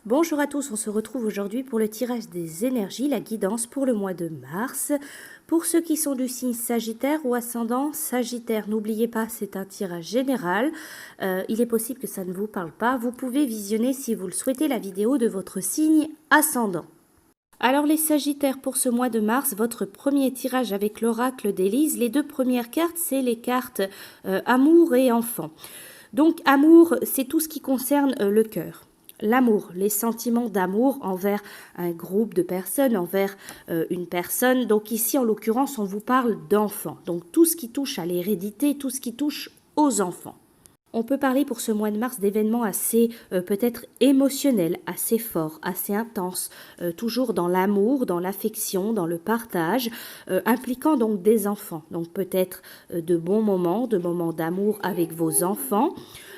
Bonjour à tous, on se retrouve aujourd'hui pour le tirage des énergies, la guidance pour le mois de mars. Pour ceux qui sont du signe Sagittaire ou ascendant Sagittaire, n'oubliez pas, c'est un tirage général. Il est possible que ça ne vous parle pas. Vous pouvez visionner, si vous le souhaitez, la vidéo de votre signe ascendant. Alors les Sagittaires, pour ce mois de mars, votre premier tirage avec l'oracle d'Élise, les deux premières cartes, c'est les cartes amour et enfant. Donc amour, c'est tout ce qui concerne le cœur. L'amour, les sentiments d'amour envers un groupe de personnes, envers une personne. Donc ici, en l'occurrence, on vous parle d'enfants. Donc tout ce qui touche à l'hérédité, tout ce qui touche aux enfants. On peut parler pour ce mois de mars d'événements assez peut-être émotionnels, assez forts, assez intenses, toujours dans l'amour, dans l'affection, dans le partage, impliquant donc des enfants. Donc peut-être de bons moments, de moments d'amour avec vos enfants,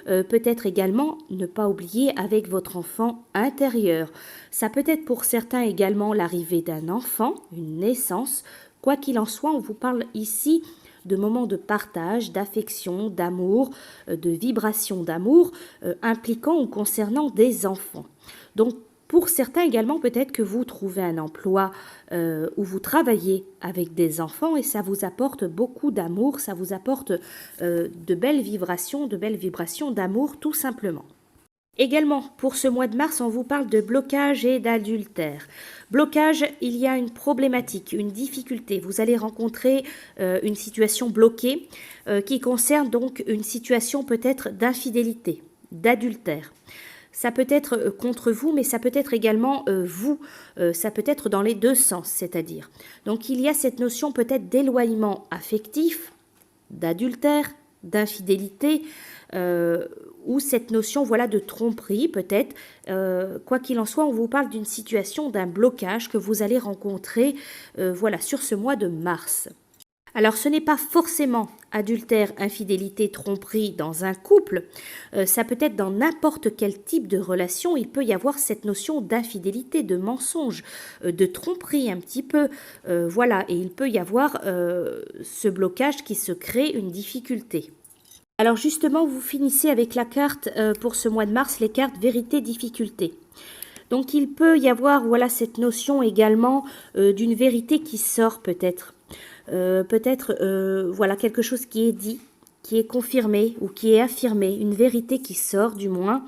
peut-être également ne pas oublier avec votre enfant intérieur. Ça peut être pour certains également l'arrivée d'un enfant, une naissance. Quoi qu'il en soit, on vous parle ici de moments de partage, d'affection, d'amour, de vibration d'amour, impliquant ou concernant des enfants. Donc, pour certains également, peut-être que vous trouvez un emploi où vous travaillez avec des enfants et ça vous apporte beaucoup d'amour, ça vous apporte de belles vibrations d'amour tout simplement. Également, pour ce mois de mars, on vous parle de blocage et d'adultère. Blocage, il y a une problématique, une difficulté. Vous allez rencontrer une situation bloquée qui concerne donc une situation peut-être d'infidélité, d'adultère. Ça peut être contre vous, mais ça peut être également vous. Ça peut être dans les deux sens, c'est-à-dire. Donc il y a cette notion peut-être d'éloignement affectif, d'adultère, d'infidélité, ou cette notion voilà de tromperie peut-être. Quoi qu'il en soit, on vous parle d'une situation, d'un blocage que vous allez rencontrer voilà sur ce mois de mars. Alors ce n'est pas forcément adultère, infidélité, tromperie dans un couple, ça peut être dans n'importe quel type de relation, il peut y avoir cette notion d'infidélité, de mensonge, de tromperie un petit peu, voilà, et il peut y avoir ce blocage qui se crée, une difficulté. Alors justement, vous finissez avec la carte pour ce mois de mars, les cartes vérité, difficulté. Donc il peut y avoir voilà cette notion également d'une vérité qui sort peut-être. Voilà quelque chose qui est dit, qui est confirmé ou qui est affirmé, une vérité qui sort du moins.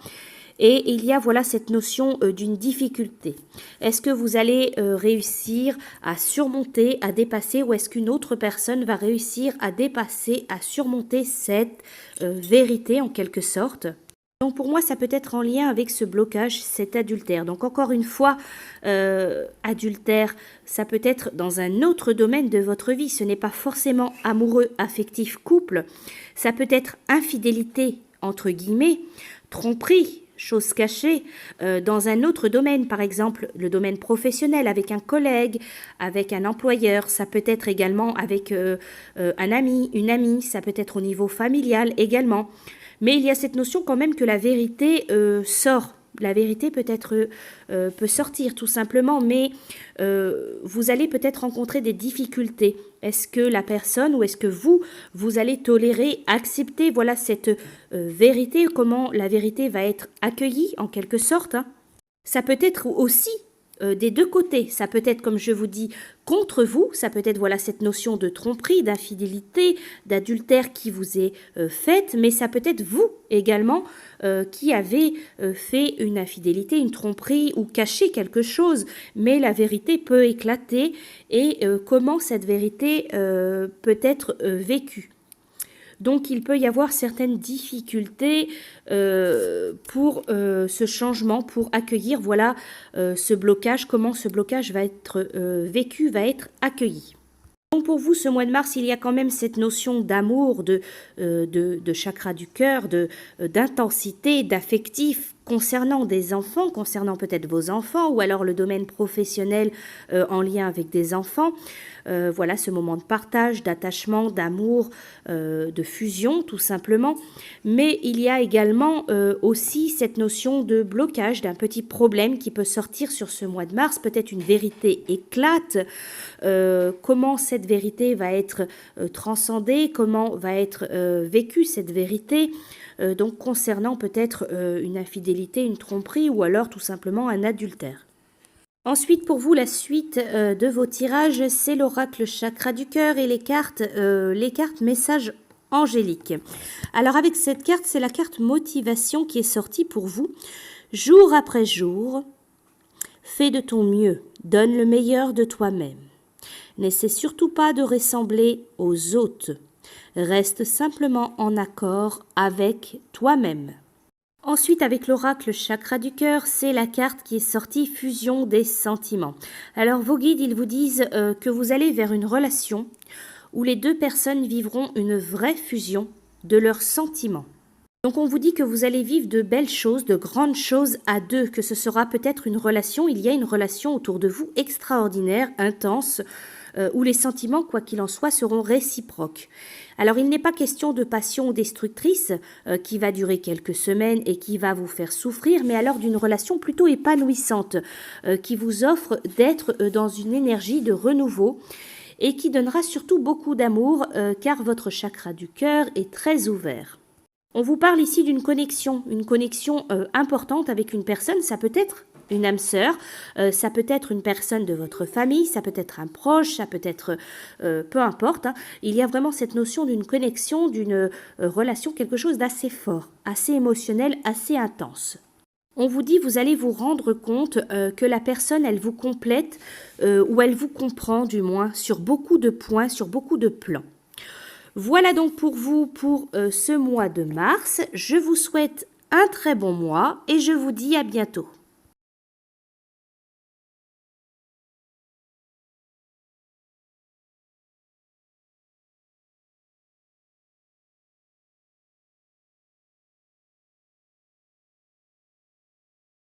Et il y a voilà cette notion d'une difficulté. Est-ce que vous allez réussir à surmonter, à dépasser, ou est-ce qu'une autre personne va réussir à dépasser, à surmonter cette vérité en quelque sorte? Donc pour moi, ça peut être en lien avec ce blocage, cet adultère. Donc encore une fois, adultère, ça peut être dans un autre domaine de votre vie. Ce n'est pas forcément amoureux, affectif, couple. Ça peut être infidélité, entre guillemets, tromperie, chose cachée, dans un autre domaine, par exemple le domaine professionnel, avec un collègue, avec un employeur. Ça peut être également avec un ami, une amie. Ça peut être au niveau familial également. Mais il y a cette notion quand même que la vérité sort. La vérité peut sortir tout simplement, mais vous allez peut-être rencontrer des difficultés. Est-ce que la personne ou est-ce que vous allez tolérer, accepter voilà cette vérité, comment la vérité va être accueillie en quelque sorte, hein. Ça peut être aussi des deux côtés. Ça peut être, comme je vous dis, contre vous. Ça peut être voilà cette notion de tromperie, d'infidélité, d'adultère qui vous est faite, mais ça peut être vous également qui avez fait une infidélité, une tromperie ou caché quelque chose. Mais la vérité peut éclater et comment cette vérité peut être vécue. Donc il peut y avoir certaines difficultés pour ce changement, pour accueillir voilà ce blocage, comment ce blocage va être vécu, va être accueilli. Donc pour vous, ce mois de mars, il y a quand même cette notion d'amour, de chakra du cœur, d'intensité, d'affectif concernant des enfants, concernant peut-être vos enfants ou alors le domaine professionnel en lien avec des enfants. Voilà ce moment de partage, d'attachement, d'amour, de fusion tout simplement. Mais il y a également aussi cette notion de blocage, d'un petit problème qui peut sortir sur ce mois de mars. Peut-être une vérité éclate. Comment cette vérité va être transcendée, comment va être vécue cette vérité. Donc concernant peut-être une infidélité infidélité, une tromperie ou alors tout simplement un adultère. Ensuite, pour vous, la suite de vos tirages, c'est l'oracle chakra du cœur et les cartes messages angéliques. Alors avec cette carte, c'est la carte motivation qui est sortie pour vous. Jour après jour, fais de ton mieux, donne le meilleur de toi-même. N'essaie surtout pas de ressembler aux autres. Reste simplement en accord avec toi-même. Ensuite, avec l'oracle chakra du cœur, c'est la carte qui est sortie, fusion des sentiments. Alors, vos guides, ils vous disent que vous allez vers une relation où les deux personnes vivront une vraie fusion de leurs sentiments. Donc, on vous dit que vous allez vivre de belles choses, de grandes choses à deux, que ce sera peut-être une relation, il y a une relation autour de vous extraordinaire, intense, où les sentiments, quoi qu'il en soit, seront réciproques. Alors, il n'est pas question de passion destructrice qui va durer quelques semaines et qui va vous faire souffrir, mais alors d'une relation plutôt épanouissante qui vous offre d'être dans une énergie de renouveau et qui donnera surtout beaucoup d'amour car votre chakra du cœur est très ouvert. On vous parle ici d'une connexion, importante avec une personne, ça peut être une âme sœur, ça peut être une personne de votre famille, ça peut être un proche, ça peut être peu importe. Il y a vraiment cette notion d'une connexion, d'une relation, quelque chose d'assez fort, assez émotionnel, assez intense. On vous dit, vous allez vous rendre compte que la personne, elle vous complète ou elle vous comprend du moins sur beaucoup de points, sur beaucoup de plans. Voilà donc pour vous pour ce mois de mars. Je vous souhaite un très bon mois et je vous dis à bientôt.